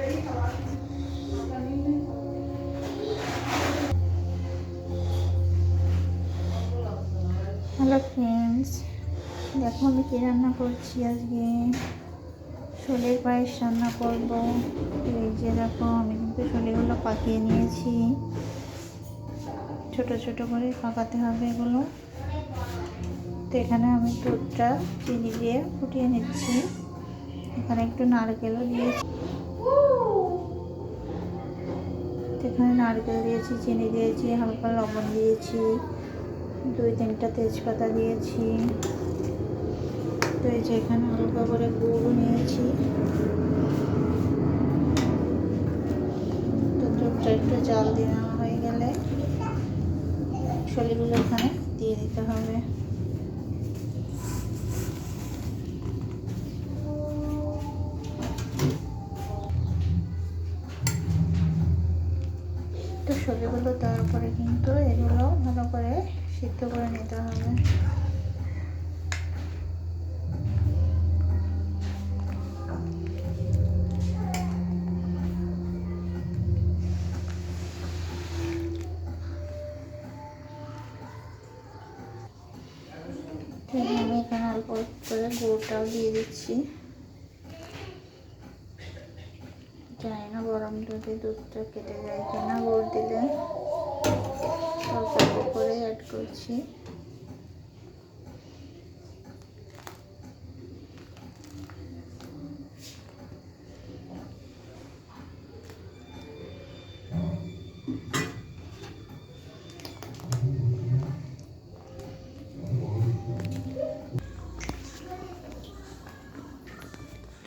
Hello friends, দেখো আমি কী রান্না করছি। আজকে ছোলের পায়েস রান্না করব। এই যে দেখো, আমি কিন্তু ছোলেগুলো পাকিয়ে নিয়েছি। ছোট ছোট করে পাকাতে হবে এগুলো। তো এখানে আমি দুধটা চিনি দিয়ে ফুটিয়ে নিচ্ছি। এখানে একটু নারকেলও দিয়েছি। এখানে নারকেল দিয়েছি, চিনি দিয়েছি, হালকা লবণ দিয়েছি, 2-3টা তেজপাতা দিয়েছি। তো এই যে এখানে হালকা করে গুড় নিয়েছি। তো দুধটা একটু জাল দিয়ে নেওয়া হয়ে গেলে ছোলেগুলো এখানে দিয়ে দিতে হবে। তো ছোলেগুলো দেওয়ার পরে কিন্তু এগুলো ভালো করে সিদ্ধ করে নিতে হবে। আমি এখানে অল্প করে গুড়টাও দিয়ে দিচ্ছি। জানি না গরম দুধে দুধটা কেটে যায় কিনা, গুড় দিলে অল্প অল্প করে অ্যাড করছি।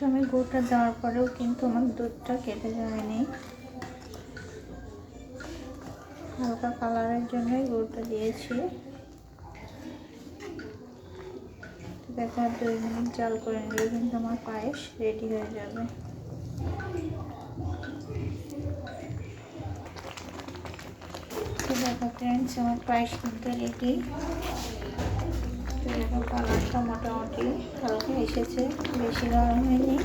তো আমি গুড়টা দেওয়ার পরেও কিন্তু আমার দুধটা কেটে যায়নি। হালকা কালারের জন্যই গুড়টা দিয়েছি। দেখো 2 মিনিট জাল করে নিলে কিন্তু আমার পায়েস রেডি হয়ে যাবে। তো দেখো ফ্রেন্ডস, আমার পায়েস কিন্তু রেডি। তো দেখো কালারটা মোটামুটি হালকা এসেছে, বেশি গরম হয়নি।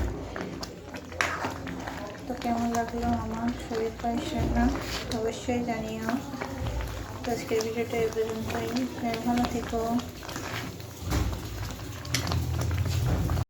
তো কেমন লাগলো আমার ছোলের পায়েস রান্না অবশ্যই জানিও। তো আজকের ভিডিওটা এই পর্যন্তই। ভালো থেকো।